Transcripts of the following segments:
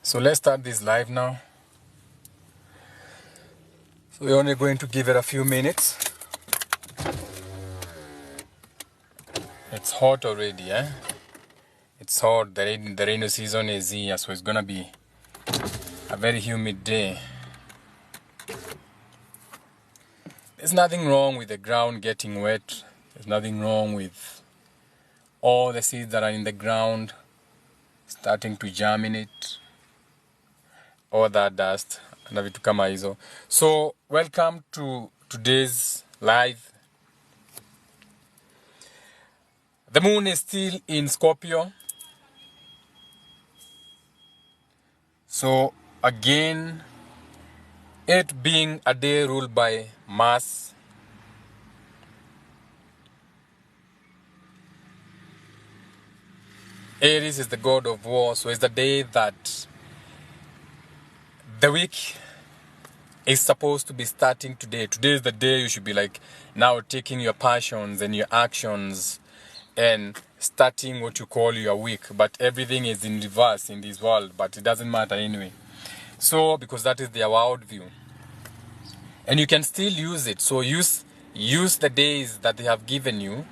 So let's start this live now. So we're only going to give it a few minutes. It's hot already, eh? It's hot. The rainy season is here, so it's gonna be a very humid day. There's nothing wrong with the ground getting wet. There's nothing wrong with all the seeds that are in the ground starting to germinate. All that dust na vitu kama hizo. So welcome to today's live. The moon is still in Scorpio. So again, it being a day ruled by Mars, Aries is the god of war. So it's the day that the week is supposed to be starting today. Today is the day you should be like now taking your passions and your actions and starting what you call your week. But everything is in reverse in this world, but it doesn't matter anyway. So because that is their world view. And you can still use it. So use the days that they have given you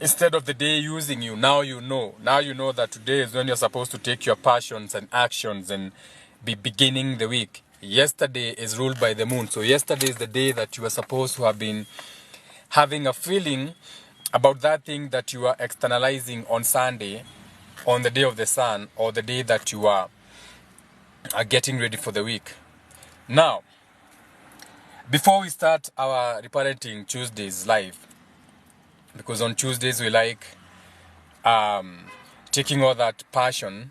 instead of the day using you. Now you know. Now you know that today is when you're supposed to take your passions and actions and be beginning the week. Yesterday is ruled by the moon. So yesterday is the day that you are supposed to have been having a feeling about that thing that you are externalizing on Sunday, on the day of the sun, or the day that you are getting ready for the week. Now, before we start our reparenting Tuesdays live, because on Tuesdays we like taking all that passion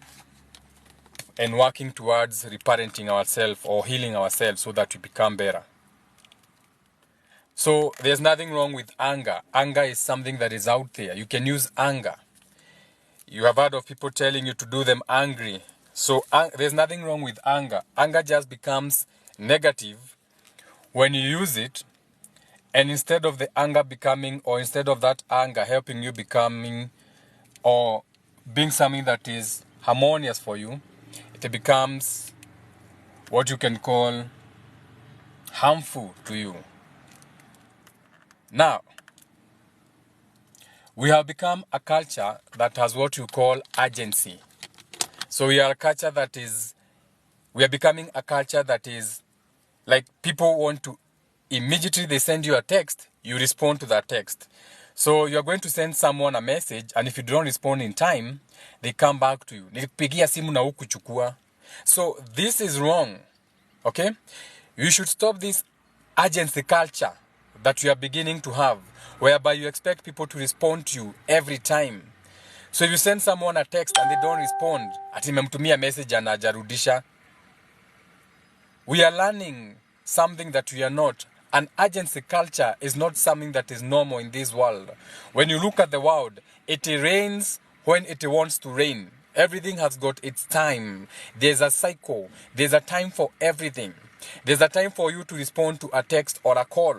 and working towards reparenting ourselves or healing ourselves so that we become better. So there's nothing wrong with anger. Anger is something that is out there. You can use anger. You have heard of people telling you to do them angry. So there's nothing wrong with anger. Anger just becomes negative when you use it, and instead of the anger becoming, or instead of that anger helping you becoming or being something that is harmonious for you, it becomes what you can call harmful to you. Now, we have become a culture that has what you call urgency. So we are becoming a culture that is like people want to immediately they send you a text, you respond to that text. So you're going to send someone a message, and if you don't respond in time, they come back to you. Nilikupigia simu na hukuchukua. So this is wrong. Okay? You should stop this urgency culture that you are beginning to have, whereby you expect people to respond to you every time. So if you send someone a text and they don't respond, ati nimemtumia message na hajarudisha. We are learning something that we are not. An urgency culture is not something that is normal in this world. When you look at the world, it rains when it wants to rain. Everything has got its time. There's a cycle. There's a time for everything. There's a time for you to respond to a text or a call.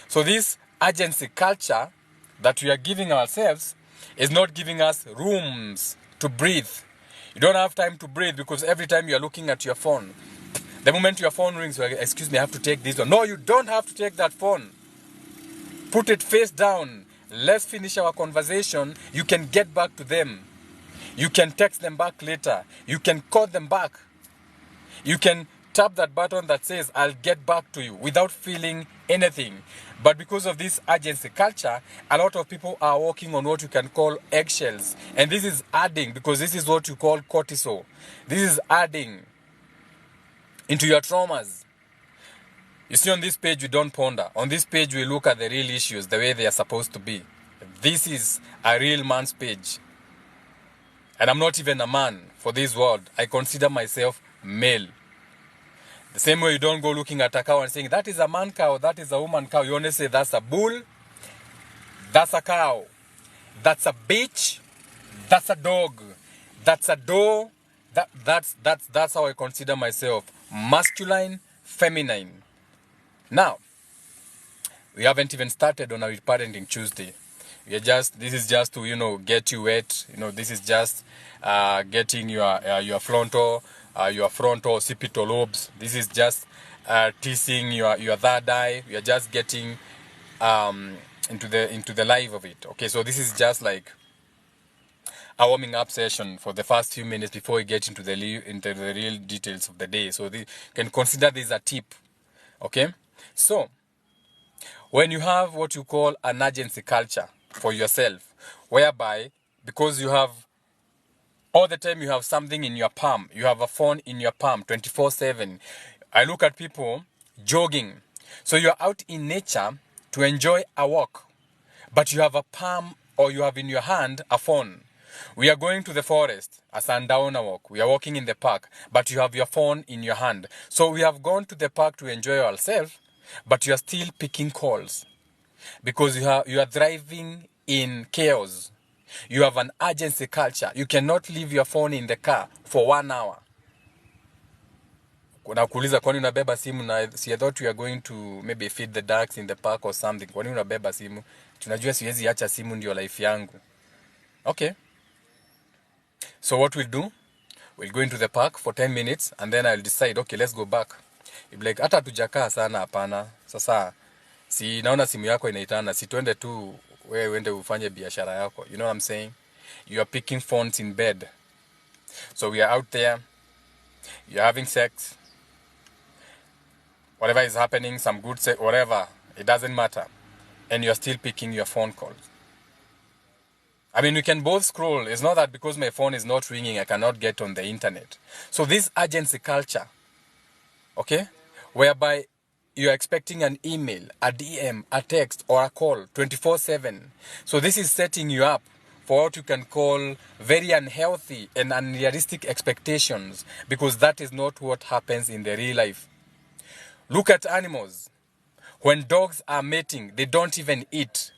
So this urgency culture that we are giving ourselves is not giving us rooms to breathe. You don't have time to breathe because every time you are looking at your phone, the moment your phone rings, you're like, excuse me, I have to take this one. No, you don't have to take that phone. Put it face down. Let's finish our conversation. You can get back to them. You can text them back later. You can call them back. You can tap that button that says, I'll get back to you without feeling anything. But because of this urgency culture, a lot of people are walking on what you can call eggshells. And this is adding, because this is what you call cortisol. This is adding into your traumas. You see, on this page we don't ponder. On this page we look at the real issues the way they are supposed to be. This is a real man's page. And I'm not even a man for this world. I consider myself male. The same way you don't go looking at a cow and saying, that is a man cow, that is a woman cow. You only say, that's a bull, that's a cow, that's a bitch, that's a dog, that's a doe. That's how I consider myself. Masculine, feminine. Now, we haven't even started on our parenting Tuesday. This is just to, get you wet. This is just getting your frontal occipital lobes. This is just teasing your third eye. We are just getting into the life of it. Okay, so this is just like a warming up session for the first few minutes before we get into the real details of the day. So you can consider this a tip. Okay, so when you have what you call an urgency culture for yourself, whereby because you have all the time you have something in your palm, you have a phone in your palm 24/7. I look at people jogging. So you're out in nature to enjoy a walk, but you have a palm or you have in your hand a phone. We are going to the forest, a sundowner walk. We are walking in the park, but you have your phone in your hand. So we have gone to the park to enjoy ourselves, but you are still picking calls because you are driving in chaos. You have an urgency culture. You cannot leave your phone in the car for 1 hour. Nakuuliza kwani unabeba simu na I thought you are going to maybe feed the ducks in the park or something. Kwani unabeba simu? Tunajua siwezi acha simu ndio life yangu. Okay. So what we'll do, we'll go into the park for 10 minutes and then I'll decide, okay, let's go back. You'll be like, hata tujakaa sana hapana. Sasa, si naona simu yako inaitana, si tuende tu wewe uende ufanye biashara yako. You know what I'm saying? You are picking phones in bed. So we are out there, you're having sex, whatever is happening, some good sex, whatever, it doesn't matter. And you're still picking your phone calls. I mean, we can both scroll. It's not that because my phone is not ringing, I cannot get on the internet. So this urgency culture, okay, whereby you're expecting an email, a DM, a text, or a call 24/7. So this is setting you up for what you can call very unhealthy and unrealistic expectations, because that is not what happens in the real life. Look at animals. When dogs are mating, they don't even eat.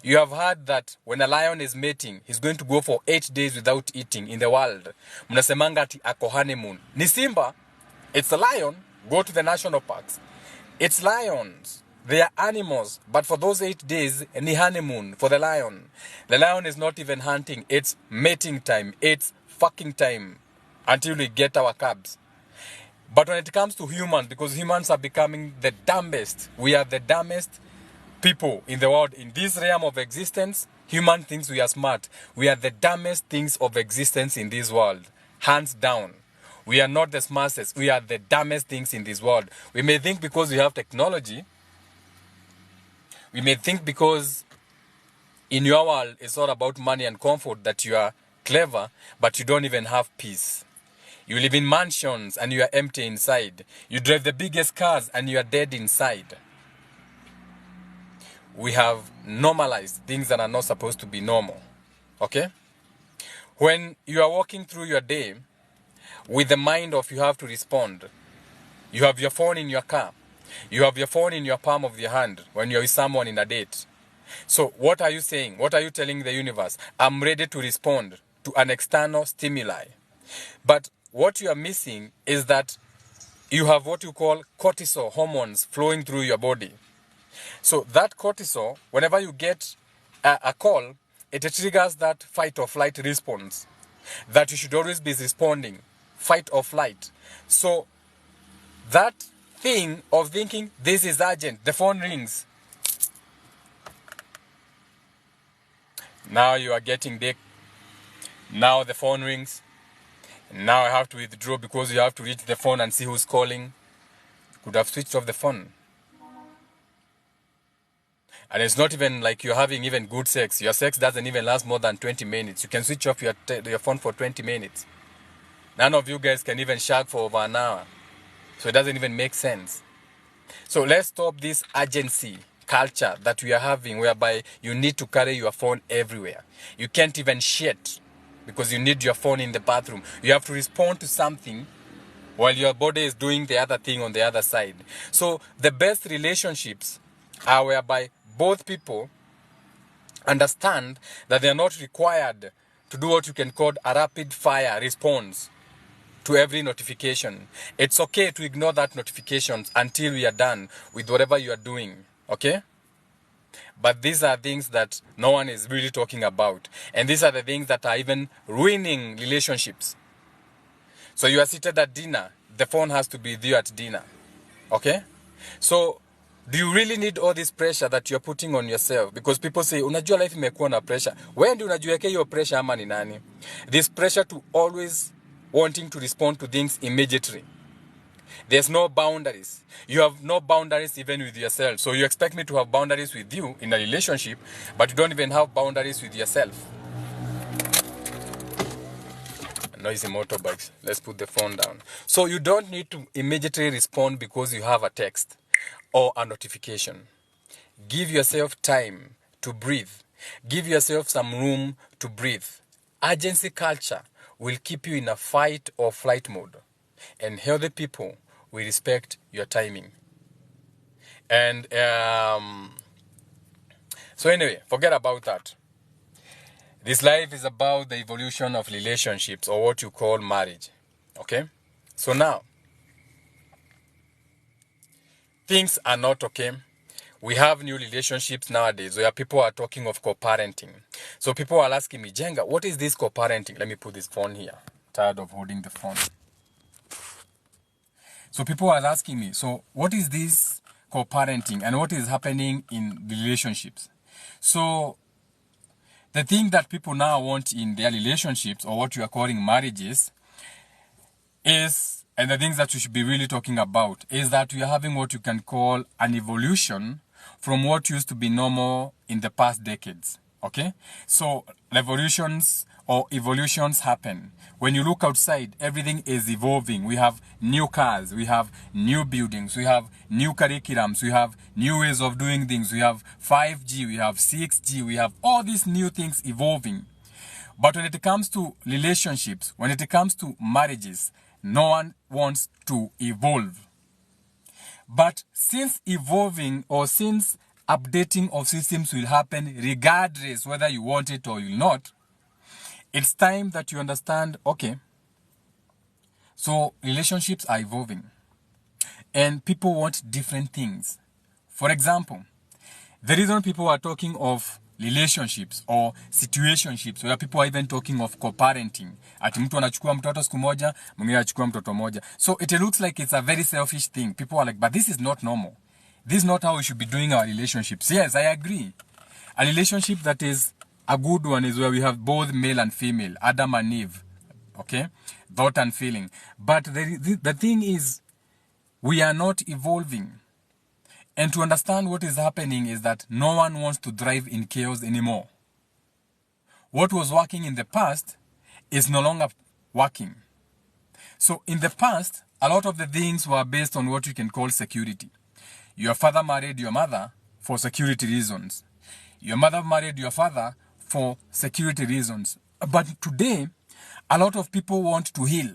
You have heard that when a lion is mating, he's going to go for 8 days without eating in the world. Mnasemanga ati ako honeymoon. Ni simba, it's a lion, go to the national parks. It's lions. They are animals, but for those 8 days, ni honeymoon for the lion. The lion is not even hunting, it's mating time, it's fucking time until we get our cubs. But when it comes to humans, because humans are becoming the dumbest, we are the dumbest people in the world. In this realm of existence, human thinks we are smart. We are the dumbest things of existence in this world. Hands down. We are not the smartest. We are the dumbest things in this world. We may think because we have technology, we may think because in your world it's all about money and comfort that you are clever, but you don't even have peace. You live in mansions and you are empty inside. You drive the biggest cars and you are dead inside. We have normalized things that are not supposed to be normal. Okay? When you are walking through your day with the mind of you have to respond, you have your phone in your car, you have your phone in your palm of your hand when you're with someone in a date. So what are you saying? What are you telling the universe? I'm ready to respond to an external stimuli. But what you are missing is that you have what you call cortisol hormones flowing through your body. So that cortisol, whenever you get a call, it triggers that fight or flight response that you should always be responding, fight or flight. So that thing of thinking, this is urgent, the phone rings. Now you are getting dick. Now the phone rings. Now I have to withdraw because you have to reach the phone and see who's calling. Could have switched off the phone. And it's not even like you're having even good sex. Your sex doesn't even last more than 20 minutes. You can switch off your phone for 20 minutes. None of you guys can even shag for over an hour. So it doesn't even make sense. So let's stop this urgency culture that we are having, whereby you need to carry your phone everywhere. You can't even shit because you need your phone in the bathroom. You have to respond to something while your body is doing the other thing on the other side. So the best relationships are whereby both people understand that they are not required to do what you can call a rapid fire response to every notification. It's okay to ignore that notifications until we are done with whatever you are doing. Okay? But these are things that no one is really talking about. And these are the things that are even ruining relationships. So you are seated at dinner. The phone has to be with you at dinner. Okay? So, do you really need all this pressure that you're putting on yourself? Because people say, unajua life imekuwa na pressure. When do unajiwekea hiyo pressure ama ni nani? This pressure to always wanting to respond to things immediately. There's no boundaries. You have no boundaries even with yourself. So you expect me to have boundaries with you in a relationship, but you don't even have boundaries with yourself. Noisy motorbikes. Let's put the phone down. So you don't need to immediately respond because you have a text or a notification. Give yourself time to breathe. Give yourself some room to breathe. Urgency culture will keep you in a fight or flight mode. And healthy people will respect your timing. And so anyway, forget about that. This life is about the evolution of relationships, or what you call marriage. Okay? So now, things are not okay. We have new relationships nowadays where people are talking of co-parenting. So people are asking me, Jenga, what is this co-parenting? Let me put this phone here. Tired of holding the phone. So people are asking me, so what is this co-parenting and what is happening in relationships? So the thing that people now want in their relationships, or what you are calling marriages, is, and the things that you should be really talking about, is that we are having what you can call an evolution from what used to be normal in the past decades. Okay? So revolutions or evolutions happen. When you look outside, everything is evolving. We have new cars, we have new buildings, we have new curriculums, we have new ways of doing things, we have 5G, we have 6G, we have all these new things evolving. But when it comes to relationships, when it comes to marriages, no one wants to evolve. But since evolving, or since updating of systems will happen regardless whether you want it or you not, it's time that you understand, okay, so relationships are evolving and people want different things. For example, the reason people are talking of relationships or situationships, where people are even talking of co-parenting, ati mtu anachukua mtoto siku moja, mwingine anachukua mtoto moja. So it looks like it's a very selfish thing. People are like, but this is not normal. This is not how we should be doing our relationships. Yes, I agree. A relationship that is a good one is where we have both male and female, Adam and Eve, okay? Thought and feeling. But the thing is, we are not evolving. And to understand what is happening is that no one wants to thrive in chaos anymore. What was working in the past is no longer working. So in the past, a lot of the things were based on what you can call security. Your father married your mother for security reasons. Your mother married your father for security reasons. But today, a lot of people want to heal.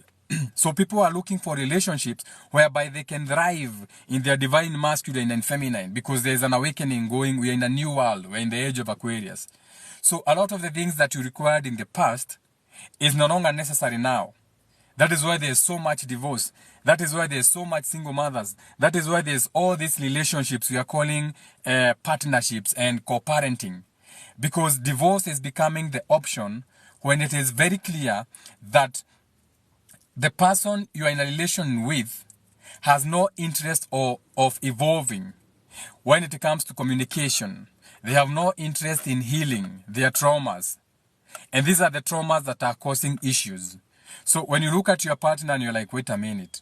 So people are looking for relationships whereby they can thrive in their divine masculine and feminine, because there's an awakening going. We're in a new world. We're in the age of Aquarius. So a lot of the things that you required in the past is no longer necessary now. That is why there's so much divorce. That is why there's so much single mothers. That is why there's all these relationships we are calling partnerships and co-parenting. Because divorce is becoming the option when it is very clear that the person you are in a relation with has no interest of evolving. When it comes to communication, they have no interest in healing their traumas. And these are the traumas that are causing issues. So when you look at your partner and you're like, wait a minute,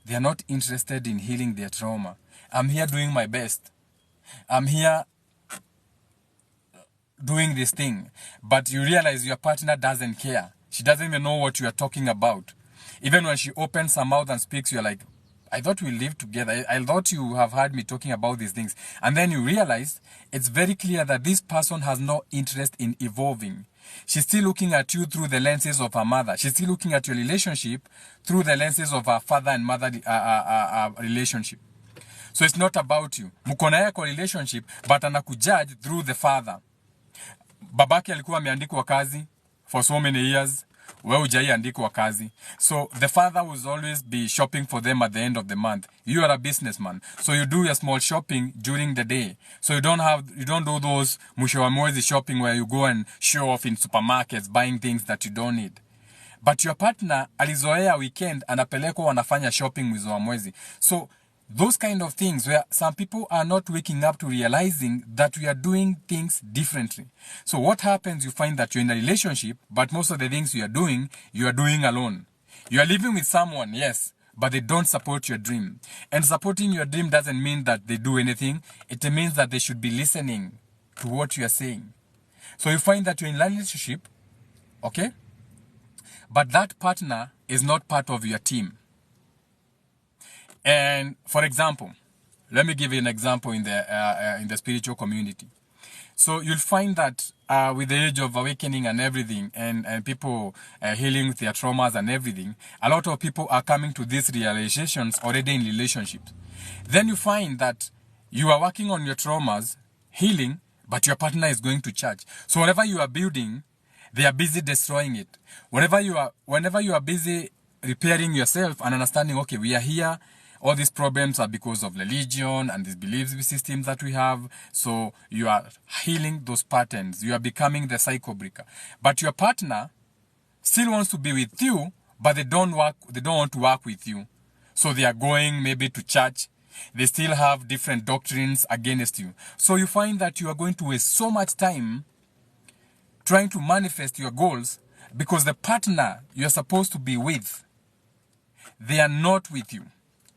they are not interested in healing their trauma. I'm here doing my best. I'm here doing this thing. But you realize your partner doesn't care. She doesn't even know what you are talking about. Even when she opens her mouth and speaks, you're like, I thought we lived together. I thought you have heard me talking about these things. And then you realize it's very clear that this person has no interest in evolving. She's still looking at you through the lenses of her mother. She's still looking at your relationship through the lenses of her father and mother relationship. So it's not about you. Mko na yako relationship, but anakujudge through the father. Babake alikuwa ameandikwa kazi for so many years. wewe hujaiandikwa kazi. So the father will always be shopping for them at the end of the month. You are a businessman, so you do your small shopping during the day. So you don't do those mwisho wa mwezi shopping where you go and show off in supermarkets buying things that you don't need. But your partner alizoea weekend anapelekwa wanafanya shopping mwisho wa mwezi. So those kind of things where some people are not waking up to realizing that we are doing things differently. So what happens, you find that you're in a relationship, but most of the things you are doing alone. You are living with someone, yes, but they don't support your dream. And supporting your dream doesn't mean that they do anything. It means that they should be listening to what you are saying. So you find that you're in a relationship, okay? But that partner is not part of your team. And for example, let me give you an example in the spiritual community. So you'll find that with the age of awakening and everything, and people healing with their traumas and everything, a lot of people are coming to these realizations already in relationships. Then you find that you are working on your traumas, healing, but your partner is going to church. So whatever you are building, they are busy destroying it. Whenever you are busy repairing yourself and understanding, okay, we are here, all these problems are because of religion and these belief systems that we have. So you are healing those patterns. You are becoming the cycle breaker. But your partner still wants to be with you, but they don't want to work with you. So they are going maybe to church. They still have different doctrines against you. So you find that you are going to waste so much time trying to manifest your goals because the partner you are supposed to be with, they are not with you.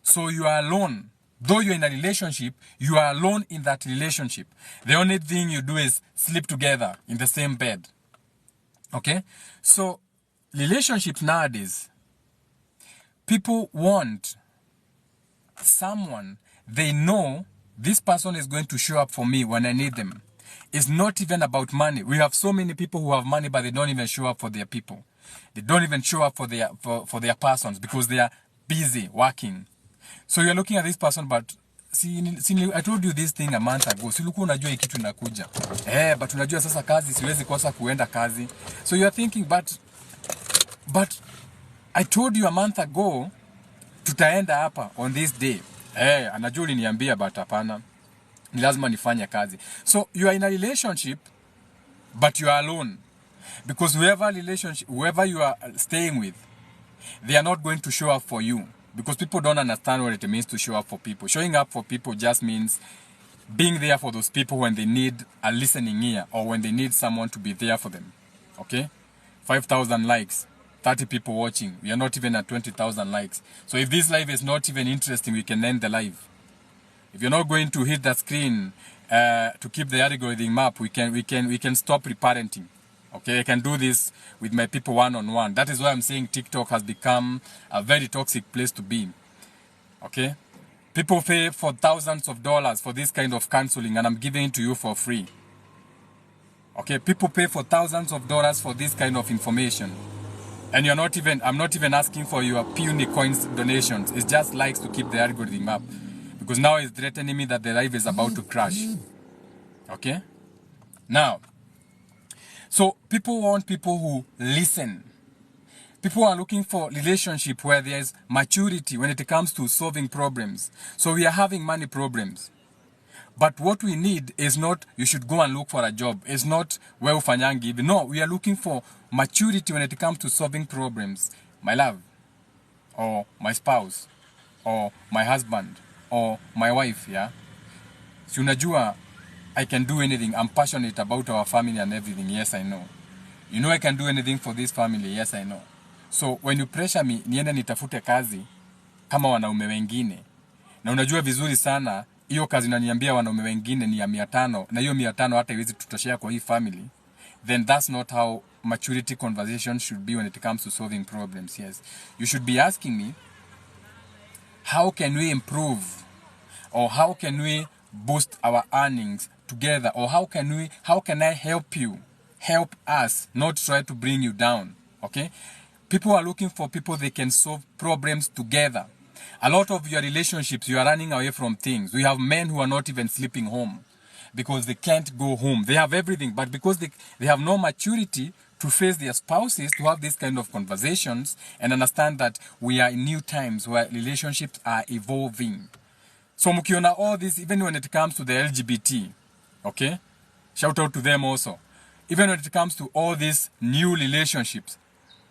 So you are alone. Though you're in a relationship, you are alone in that relationship. The only thing you do is sleep together in the same bed. Okay? So relationships nowadays, people want someone they know this person is going to show up for me when I need them. It's not even about money. We have so many people who have money, but they don't even show up for their people. They don't even show up for their persons because they are busy working. So you're looking at this person, but see, I told you this thing a month ago. Si ulikuwa unajua hii kitu inakuja. But unajua sasa kazi siwezi kosa kuenda kazi. So you're thinking, but I told you a month ago tutaenda hapa on this day. Anajua uliniambia but hapana. Ni lazima nifanye kazi. So you are in a relationship, but you are alone. Because whoever you are staying with, they are not going to show up for you. Because people don't understand what it means to show up for people. Showing up for people just means being there for those people when they need a listening ear or when they need someone to be there for them. Okay? 5,000 likes, 30 people watching. We are not even at 20,000 likes. So if this live is not even interesting, we can end the live. If you're not going to hit that screen to keep the algorithm up, we can stop reparenting. Okay, I can do this with my people one-on-one. That is why I'm saying TikTok has become a very toxic place to be. Okay? People pay for thousands of dollars for this kind of counseling and I'm giving it to you for free. Okay, people pay for thousands of dollars for this kind of information. And I'm not even asking for your puny coins donations. It's just likes to keep the algorithm up. Because now it's threatening me that the live is about to crash. Okay? Now, so people want people who listen. People are looking for relationship where there's maturity when it comes to solving problems. So we are having money problems. But what we need is not, you should go and look for a job. It's not, where ufanyangi. No, we are looking for maturity when it comes to solving problems. My love, or my spouse, or my husband, or my wife, yeah? Si unajua, I can do anything. I'm passionate about our family and everything. Yes, I know. You know I can do anything for this family. Yes, I know. So when you pressure me, niende nitafute kazi kama wanaume wengine. Na unajua vizuri sana, hiyo kazi unaniambia wanaume wengine ni ya 500 na hiyo 500 hata iwezi tutoshea kwa hii family. Then that's not how maturity conversation should be when it comes to solving problems. Yes. You should be asking me, how can we improve? Or how can we boost our earnings together? Or how can I help you? Help us, not try to bring you down. Okay? People are looking for people they can solve problems together. A lot of your relationships, you are running away from things. We have men who are not even sleeping home because they can't go home. They have everything, but because they have no maturity to face their spouses, to have these kind of conversations and understand that we are in new times where relationships are evolving. So mkiona all this, even when it comes to the LGBT, okay? Shout out to them also. Even when it comes to all these new relationships,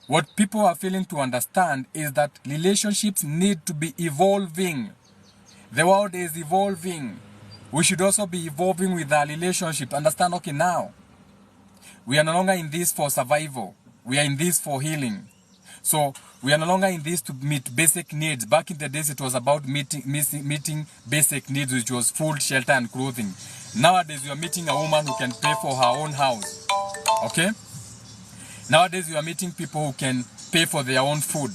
what people are failing to understand is that relationships need to be evolving. The world is evolving. We should also be evolving with our relationship. Understand, okay, now, we are no longer in this for survival. We are in this for healing. So, we are no longer in this to meet basic needs. Back in the days, it was about meeting basic needs, which was food, shelter, and clothing. Nowadays, we are meeting a woman who can pay for her own house. Okay? Nowadays, we are meeting people who can pay for their own food.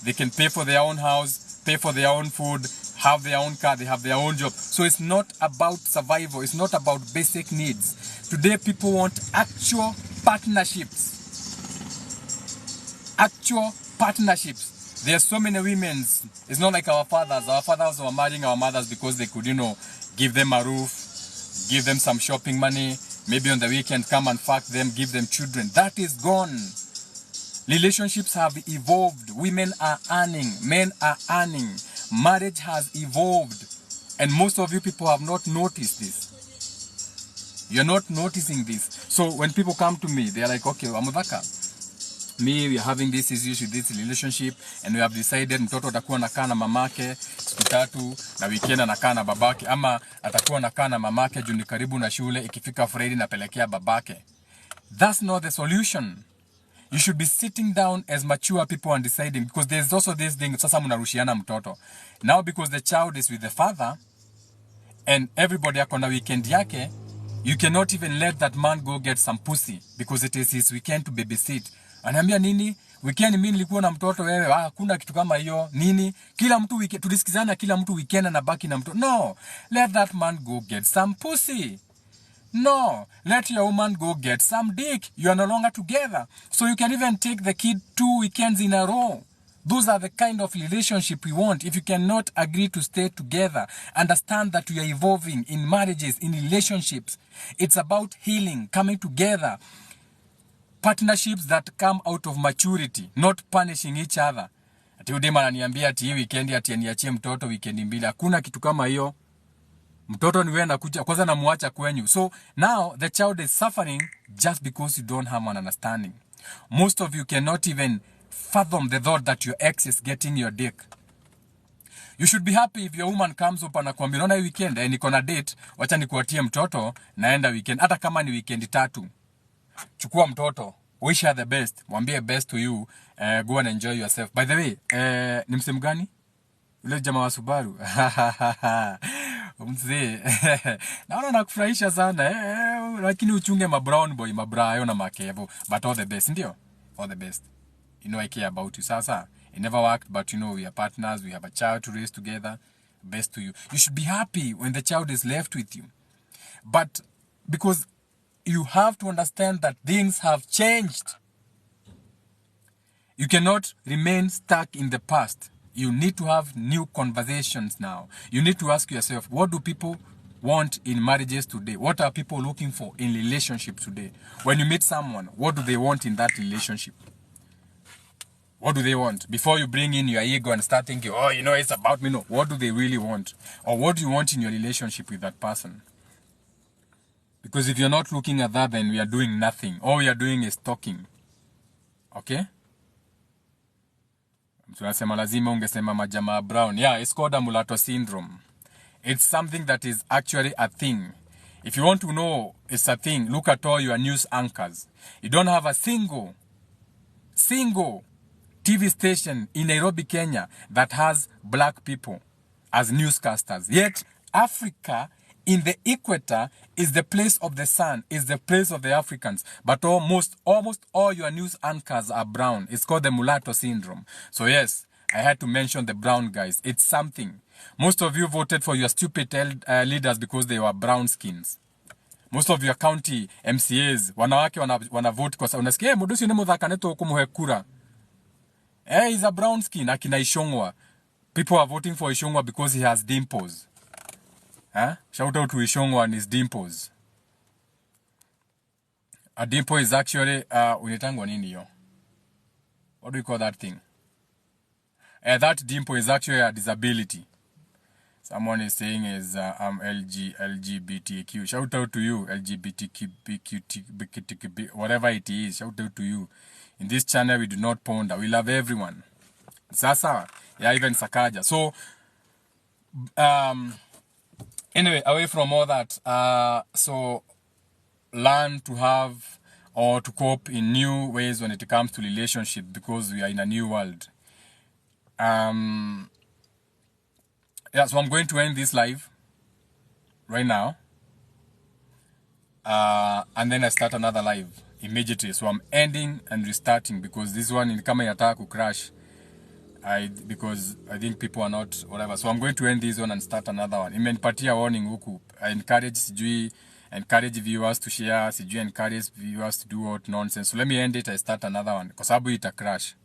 They can pay for their own house, pay for their own food, have their own car, they have their own job. So it's not about survival. It's not about basic needs. Today, people want actual partnerships. Actual partnerships. There are so many women. It's not like our fathers. Our fathers were marrying our mothers because they could, give them a roof, give them some shopping money, maybe on the weekend come and fuck them, give them children. That is gone. Relationships have evolved. Women are earning. Men are earning. Marriage has evolved. And most of you people have not noticed this. You're not noticing this. So when people come to me, they're like, okay, Amudhaka, we are having this issues with this relationship and we have decided mtoto atakuwa nakaa na mamake siku 3 na weekend anakaa na babake, ama atakuwa nakaa na mamake juu ni karibu na shule, ikifika Friday napelekea babake. That's not the solution. You should be sitting down as mature people and deciding, because there's also this thing, sasa mnarushiana mtoto. Now because the child is with the father and everybody ako na weekend yake, you cannot even let that man go get some pussy because it is his weekend to babysit. Anaambia nini? Weekend mimi nilikuwa na mtoto wewe, hakuna kitu kama hiyo. Nini? Kila mtu weekend tulisikizana, kila mtu weekend anabaki na mtoto. No, let that man go get some pussy. No, let your woman go get some dick. You are no longer together. So you can even take the kid 2 weekends in a row. Those are the kind of relationship we want. If you cannot agree to stay together, understand that we are evolving in marriages, in relationships. It's about healing, coming together. Partnerships that come out of maturity, not punishing each other. Ati udema ananiambia ati hii weekend ati niachie mtoto weekend mbili. Hakuna kitu kama hiyo. Mtoto ni wewe anakuja kwanza namuacha kwenyu. So now the child is suffering just because you don't have an understanding. Most of you cannot even fathom the thought that your ex is getting your dick. You should be happy if your woman comes up and anakuambia unaona hii weekend niko na date, wacha nikuatie mtoto naenda weekend, hata kama ni weekend 3. Chukua mtoto, wish her the best, mwambie best to you, go and enjoy yourself. By the way, ni msemo gani? Yule jamaa wa Subaru. Mzee. Naona nakufurahisha sana. Lakini uchunge ma brown boy, ma brayo na makevo. But all the best, ndio? All the best. You know I care about you. Sasa, it never worked, but we are partners, we have a child to raise together. Best to you. You should be happy when the child is left with you. But because you have to understand that things have changed. You cannot remain stuck in the past. You need to have new conversations now. You need to ask yourself, what do people want in marriages today? What are people looking for in relationships today? When you meet someone, what do they want in that relationship? What do they want? Before you bring in your ego and start thinking, oh, it's about me. No, what do they really want? Or what do you want in your relationship with that person? Because if you're not looking at that, then we are doing nothing. All we are doing is talking. Okay? Tunasema lazima ungesema majamaa brown. Yeah, it's called a mulatto syndrome. It's something that is actually a thing. If you want to know it's a thing, look at all your news anchors. You don't have a single TV station in Nairobi, Kenya that has black people as newscasters. Yet, Africa in the equator is the place of the sun, is the place of the Africans. But almost all your news anchors are brown. It's called the mulatto syndrome. So yes, I had to mention the brown guys. It's something. Most of you voted for your stupid leaders because they were brown skins. Most of your county MCAs, wanawake wana vote kwa sababu unasikia Mudusi ni Muthaka neto kumuhe kura. He's a brown skin, akina Ishongwa. People are voting for Ishongwa because he has dimples. Shout out to Ishongwa and his dimples. A dimple is actually unitangwa nini yo? What do you call that thing? That dimple is actually a disability. Someone is saying is I'm LGBTQ. Shout out to you, LGBTQ, whatever it is. Shout out to you. In this channel, we do not ponder. We love everyone. Sasa, yeah, even Sakaja. So, anyway, away from all that, so learn to have or to cope in new ways when it comes to relationship because we are in a new world. Yeah, so I'm going to end this live right now. And then I start another live immediately. So I'm ending and restarting because this one in kama yataka to crash. Because I think people are not whatever. So I'm going to end this one and start another one. Imenipatia warning huku. I encourage viewers to share, encourage viewers to do what nonsense. So let me end it, I start another one. Kwa sababu ita crash.